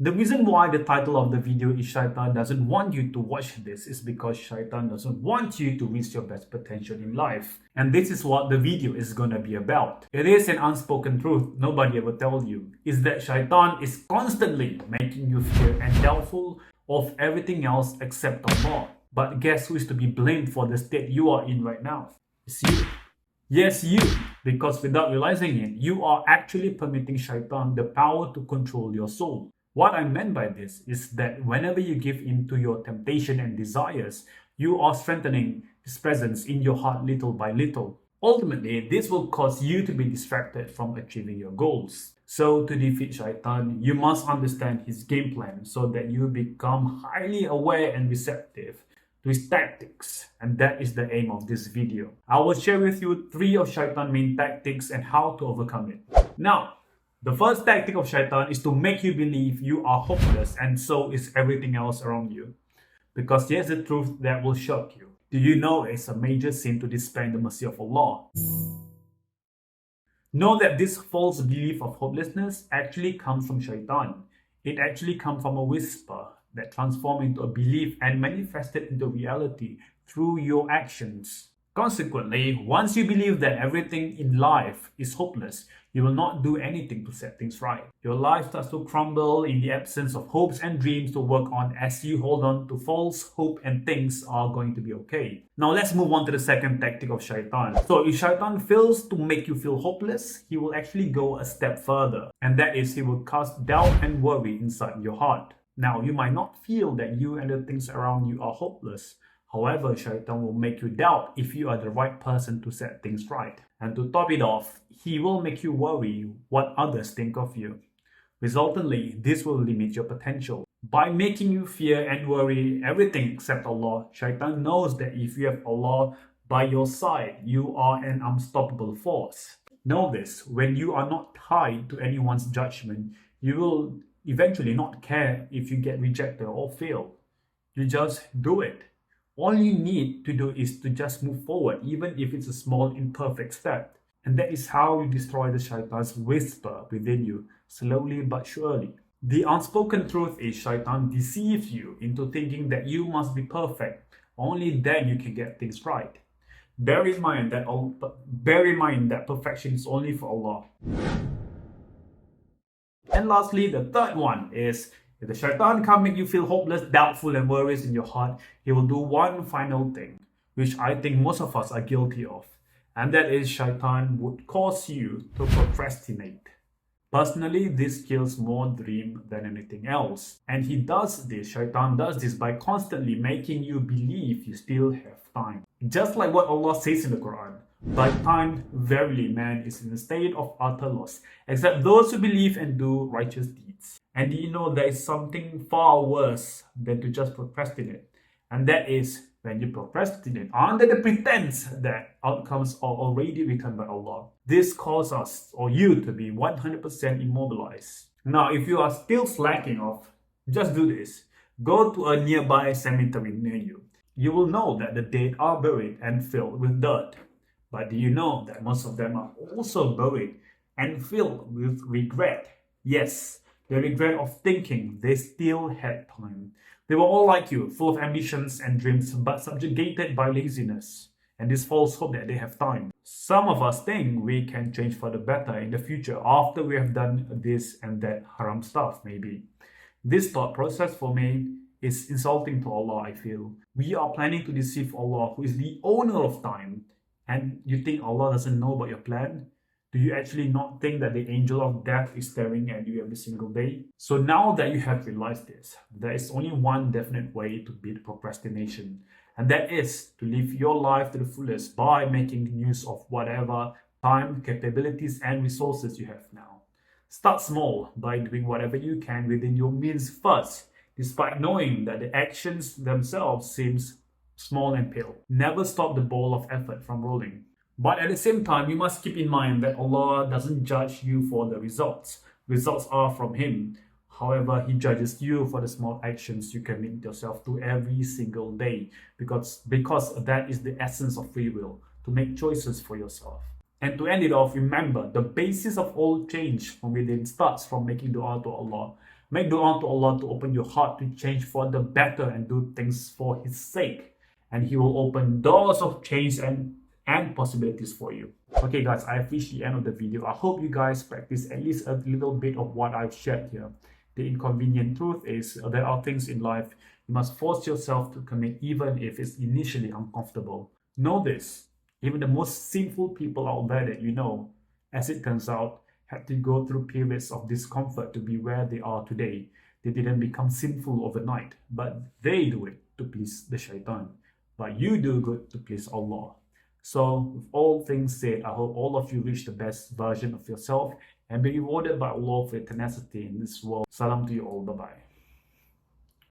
The reason why the title of the video is Shaitan doesn't want you to watch this is because Shaitan doesn't want you to reach your best potential in life. And this is what the video is gonna be about. It is an unspoken truth nobody ever tells you, is that Shaitan is constantly making you fear and doubtful of everything else except Allah. But guess who is to be blamed for the state you are in right now? It's you. Yes, you. Because without realizing it, you are actually permitting Shaitan the power to control your soul. What I meant by this is that whenever you give in to your temptation and desires, you are strengthening his presence in your heart little by little. Ultimately, this will cause you to be distracted from achieving your goals. So to defeat Shaitan, you must understand his game plan so that you become highly aware and receptive to his tactics. And that is the aim of this video. I will share with you 3 of Shaitan's main tactics and how to overcome it. Now, the first tactic of Shaitan is to make you believe you are hopeless and so is everything else around you. Because here's the truth that will shock you. Do you know it's a major sin to despair in the mercy of Allah? Know that this false belief of hopelessness actually comes from Shaitan. It actually comes from a whisper that transforms into a belief and manifested into reality through your actions. Consequently, once you believe that everything in life is hopeless, you will not do anything to set things right. Your life starts to crumble in the absence of hopes and dreams to work on as you hold on to false hope and things are going to be okay. Now let's move on to the second tactic of Shaitan. So if Shaitan fails to make you feel hopeless, he will actually go a step further. And that is, he will cast doubt and worry inside your heart. Now you might not feel that you and the things around you are hopeless. However, Shaitan will make you doubt if you are the right person to set things right. And to top it off, he will make you worry what others think of you. Resultantly, this will limit your potential. By making you fear and worry everything except Allah, Shaitan knows that if you have Allah by your side, you are an unstoppable force. Know this, when you are not tied to anyone's judgment, you will eventually not care if you get rejected or fail. You just do it. All you need to do is to just move forward, even if it's a small imperfect step. And that is how you destroy the Shaitan's whisper within you, slowly but surely. The unspoken truth is Shaitan deceives you into thinking that you must be perfect. Only then you can get things right. Bear in mind that perfection is only for Allah. And lastly, the third one is, if the Shaitan can't make you feel hopeless, doubtful and worries in your heart, he will do one final thing, which I think most of us are guilty of. And that is, Shaitan would cause you to procrastinate. Personally, this kills more dream than anything else. And Shaitan does this by constantly making you believe you still have time. Just like what Allah says in the Quran, by time, verily man is in a state of utter loss, except those who believe and do righteous deeds. And do you know there is something far worse than to just procrastinate? And that is when you procrastinate under the pretense that outcomes are already written by Allah. This causes us or you to be 100% immobilized. Now, if you are still slacking off, just do this. Go to a nearby cemetery near you. You will know that the dead are buried and filled with dirt. But do you know that most of them are also buried and filled with regret? Yes, the regret of thinking they still had time. They were all like you, full of ambitions and dreams, but subjugated by laziness and this false hope that they have time. Some of us think we can change for the better in the future after we have done this and that haram stuff, maybe. This thought process for me is insulting to Allah, I feel. We are planning to deceive Allah, who is the owner of time, and you think Allah doesn't know about your plan? Do you actually not think that the angel of death is staring at you every single day? So now that you have realized this, there is only one definite way to beat procrastination. And that is to live your life to the fullest by making use of whatever time, capabilities and resources you have now. Start small by doing whatever you can within your means first, despite knowing that the actions themselves seems small and pale. Never stop the ball of effort from rolling. But at the same time, you must keep in mind that Allah doesn't judge you for the results. Results are from Him. However, He judges you for the small actions you commit yourself to every single day, because that is the essence of free will, to make choices for yourself. And to end it off, remember, the basis of all change from within starts from making dua to Allah. Make dua to Allah to open your heart to change for the better and do things for His sake. And He will open doors of change and possibilities for you. Okay guys, I have reached the end of the video. I hope you guys practice at least a little bit of what I've shared here. The inconvenient truth is there are things in life you must force yourself to commit even if it's initially uncomfortable. Know this, even the most sinful people out there that you know, as it turns out, had to go through periods of discomfort to be where they are today. They didn't become sinful overnight, but they do it to please the shaitan. But you do good to please Allah. So with all things said, I hope all of you reach the best version of yourself and be rewarded by Allah for your tenacity in this world. Salam to you all. Bye-bye.